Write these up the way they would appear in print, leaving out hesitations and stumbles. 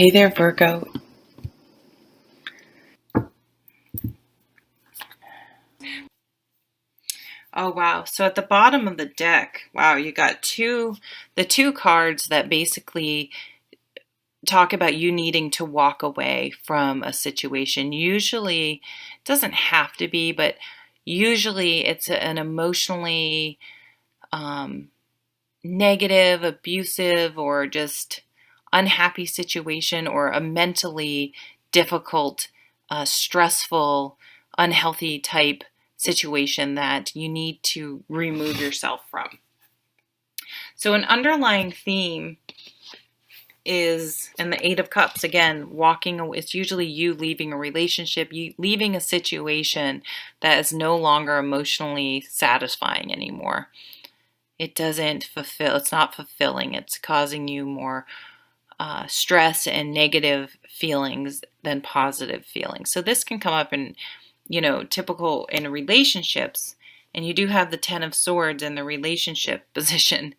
Hey there, Virgo. Oh, wow. So at the bottom of the deck, wow, you got the two cards that basically talk about you needing to walk away from a situation. Usually, it doesn't have to be, but usually it's an emotionally um, negative, abusive, or just unhappy situation, or a mentally difficult, stressful, unhealthy type situation that you need to remove yourself from. So, an underlying theme is, and the Eight of Cups, again, walking away. It's usually you leaving a relationship, you leaving a situation that is no longer emotionally satisfying anymore. It doesn't fulfill, it's not fulfilling, it's causing you more stress and negative feelings than positive feelings. So this can come up in, typical in relationships, and you do have the Ten of Swords in the relationship position.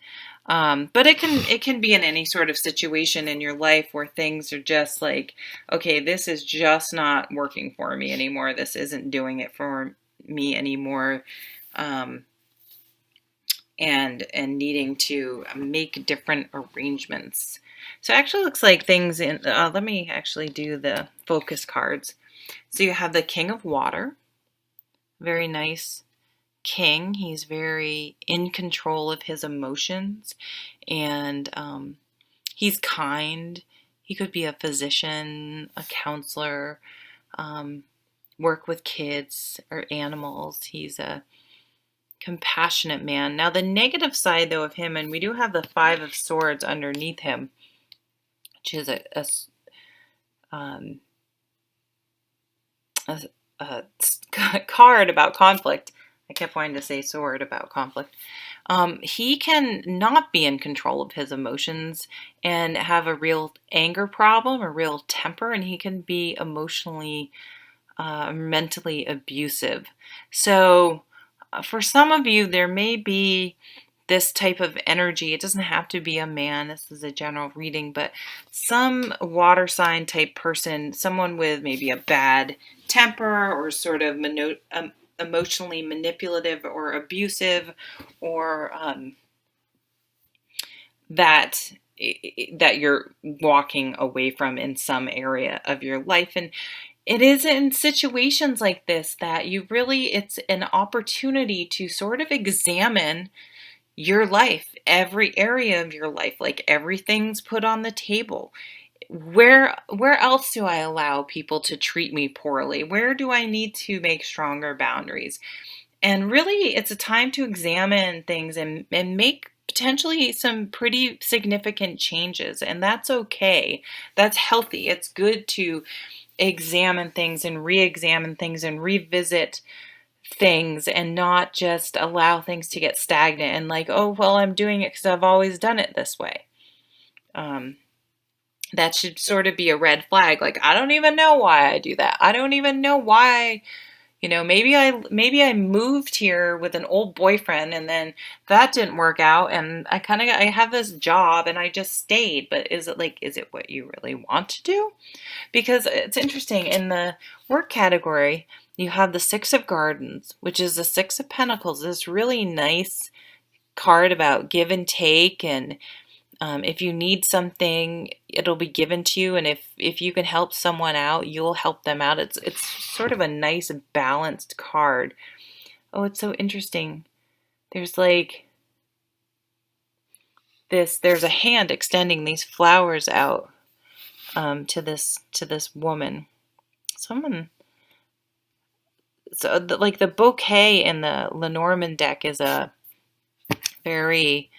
But it can be in any sort of situation in your life where things are just like, okay, this is just not working for me anymore. This isn't doing it for me anymore. Um, and needing to make different arrangements. So it actually looks like things in, let me actually do the focus cards. So you have the King of Water, very nice king. He's very in control of his emotions, and he's kind. He could be a physician, a counselor, um, work with kids or animals. He's a compassionate man. Now, the negative side, though, of him, and we do have the Five of Swords underneath him, which is um, a, a card about conflict. I kept wanting to say sword about conflict. He can not be in control of his emotions and have a real anger problem, a real temper, and he can be emotionally, mentally abusive. So, for some of you, there may be this type of energy. It doesn't have to be a man. This is a general reading, but some water sign type person, someone with maybe a bad temper or sort of emotionally manipulative or abusive, or that that you're walking away from in some area of your life. And it is in situations like this that it's an opportunity to sort of examine your life, every area of your life, like everything's put on the table. Where else do I allow people to treat me poorly? Where do I need to make stronger boundaries? And really, it's a time to examine things and make potentially some pretty significant changes. And that's okay. That's healthy. It's good to examine things and re-examine things and revisit things, and not just allow things to get stagnant and like, oh, well, I'm doing it because I've always done it this way. Um, that should sort of be a red flag. Like, I don't even know why I do that. I don't even know why. Maybe I moved here with an old boyfriend, and then that didn't work out, and I have this job and I just stayed. But is it what you really want to do? Because it's interesting, in the work category, you have the Six of Gardens, which is the Six of Pentacles, this really nice card about give and take. And if you need something, it'll be given to you. And if you can help someone out, you'll help them out. It's sort of a nice balanced card. Oh, it's so interesting. There's like there's a hand extending these flowers out to this woman. Someone So like the bouquet in the Lenormand deck is a very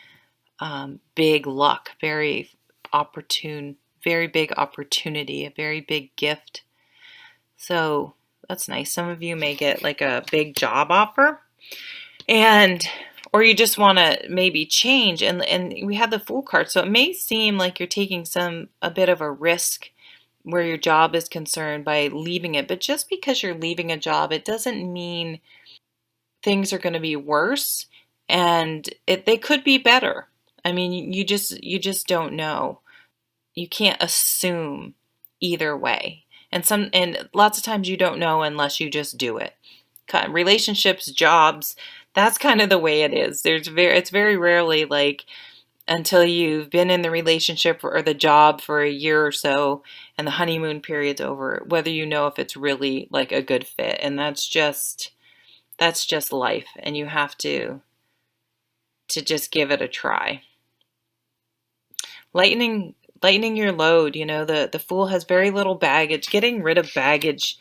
big luck, very opportune, very big opportunity, a very big gift. So that's nice. Some of you may get like a big job offer, and or you just want to maybe change, and we have the Fool card. So it may seem like you're taking a bit of a risk where your job is concerned by leaving it, but just because you're leaving a job, it doesn't mean things are going to be worse, and they could be better. I mean, you just don't know. you can't assume either way. And lots of times you don't know unless you just do it. Relationships, jobs, that's kind of the way it is. It's very rarely like until you've been in the relationship or the job for a year or so and the honeymoon period's over, whether you know if it's really like a good fit. And that's just life, and you have to just give it a try. Lightening your load, the fool has very little baggage. Getting rid of baggage,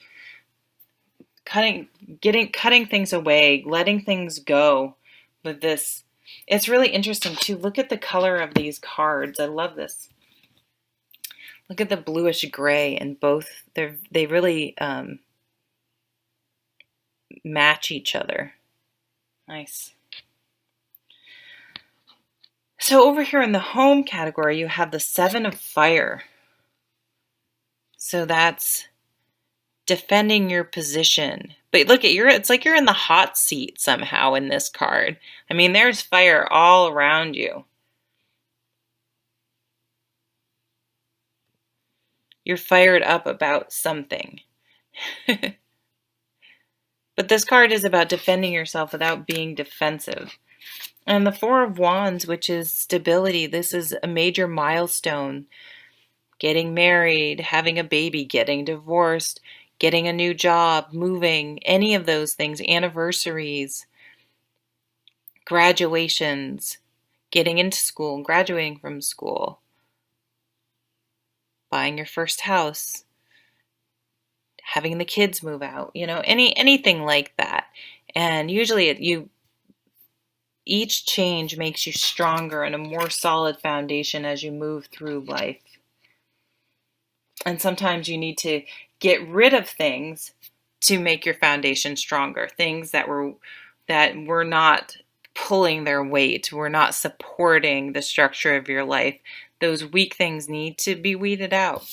cutting things away, letting things go with this. It's really interesting too. Look at the color of these cards. I love this. Look at the bluish gray, and both they really match each other. Nice. So over here in the home category, you have the Seven of Fire. So that's defending your position. But look it's like you're in the hot seat somehow in this card. I mean, there's fire all around you. You're fired up about something. But this card is about defending yourself without being defensive. And the Four of Wands, which is stability, this is a major milestone. Getting married, having a baby, getting divorced, getting a new job, moving, any of those things, anniversaries, graduations, getting into school, graduating from school, buying your first house, having the kids move out, anything like that. And usually each change makes you stronger and a more solid foundation as you move through life. And sometimes you need to get rid of things to make your foundation stronger. Things that were not pulling their weight, were not supporting the structure of your life. Those weak things need to be weeded out.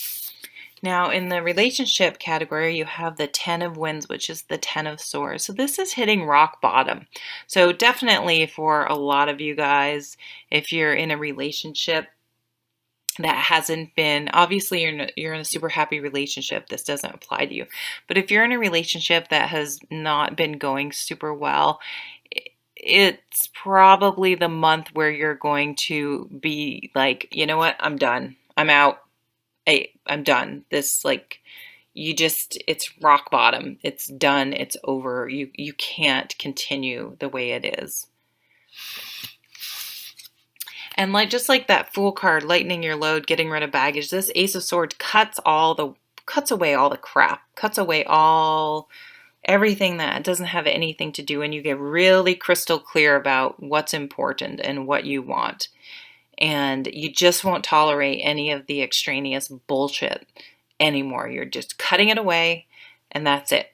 Now, in the relationship category, you have the Ten of Wands, which is the Ten of Swords. So this is hitting rock bottom. So definitely for a lot of you guys, if you're in a relationship that hasn't been, obviously you're in a super happy relationship, this doesn't apply to you. But if you're in a relationship that has not been going super well, it's probably the month where you're going to be like, you know what, I'm done. I'm out. I'm done. This, like, it's rock bottom. It's done. It's over. You can't continue the way it is. And just like that Fool card, lightening your load, getting rid of baggage, this Ace of Swords cuts away all the crap, cuts away everything that doesn't have anything to do, and you get really crystal clear about what's important and what you want. And you just won't tolerate any of the extraneous bullshit anymore. You're just cutting it away, and that's it.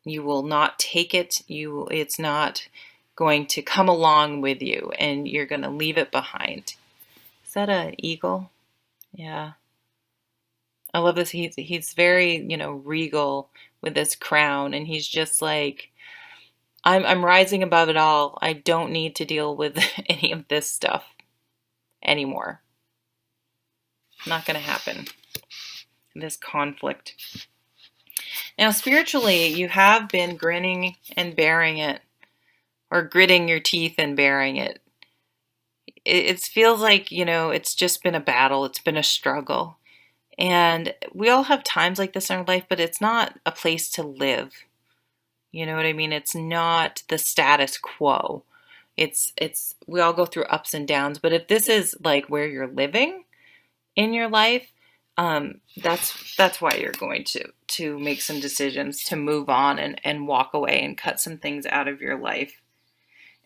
You will not take it. It's not going to come along with you, and you're going to leave it behind. Is that an eagle? Yeah. I love this. He's very, regal with this crown, and he's just like, I'm rising above it all. I don't need to deal with any of this stuff anymore. Not going to happen. This conflict. Now, spiritually, you have been grinning and bearing it, or gritting your teeth and bearing it. It feels like, it's just been a battle. It's been a struggle. And we all have times like this in our life, but it's not a place to live. You know what I mean? It's not the status quo. We all go through ups and downs, but if this is like where you're living in your life, that's why you're going to make some decisions to move on and walk away and cut some things out of your life.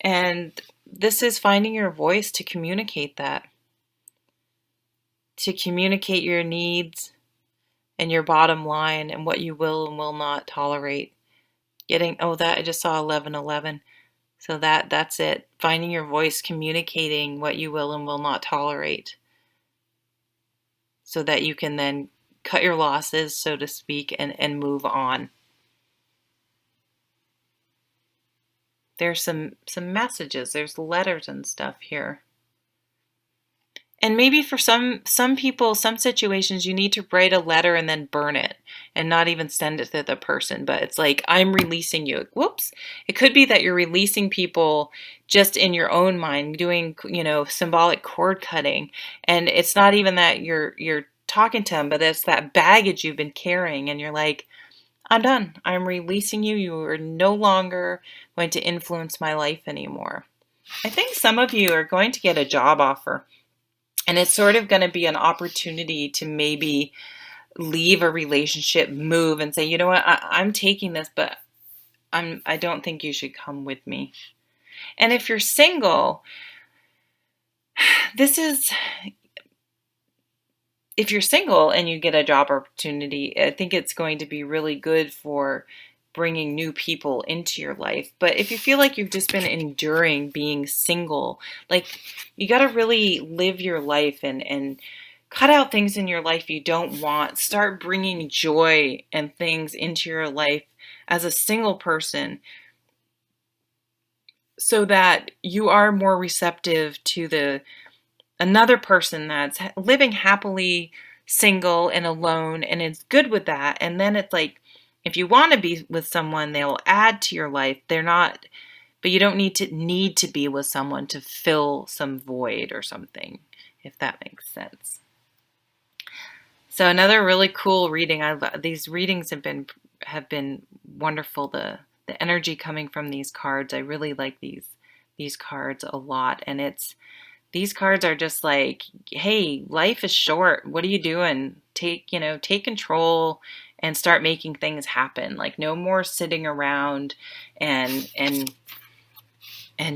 And this is finding your voice to communicate that, to communicate your needs and your bottom line and what you will and will not tolerate. I just saw 1111. So that's it. Finding your voice, communicating what you will and will not tolerate, so that you can then cut your losses, so to speak, and move on. There's some messages, there's letters and stuff here. And maybe for some people, some situations, you need to write a letter and then burn it and not even send it to the person. But it's like, I'm releasing you. Whoops. It could be that you're releasing people just in your own mind, doing, symbolic cord cutting. And it's not even that you're talking to them, but it's that baggage you've been carrying. And you're like, I'm done. I'm releasing you. You are no longer going to influence my life anymore. I think some of you are going to get a job offer. And it's sort of going to be an opportunity to maybe leave a relationship, move, and say, you know what, I'm taking this, but I don't think you should come with me. And if you're single, if you're single and you get a job opportunity, I think it's going to be really good for bringing new people into your life. But if you feel like you've just been enduring being single, like, you got to really live your life and cut out things in your life you don't want. Start bringing joy and things into your life as a single person so that you are more receptive to another person that's living happily single and alone and is good with that. And then it's like, if you want to be with someone, they'll add to your life. They're not, but you don't need to be with someone to fill some void or something, if that makes sense. So another really cool reading. These readings have been wonderful. The energy coming from these cards, I really like these cards a lot. And these cards are just like, hey, life is short. What are you doing? Take control and start making things happen. Like, no more sitting around and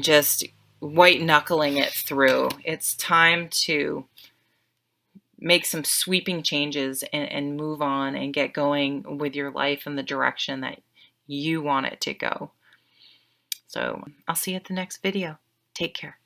just white knuckling it through. It's time to make some sweeping changes and move on and get going with your life in the direction that you want it to go. So I'll see you at the next video. Take care.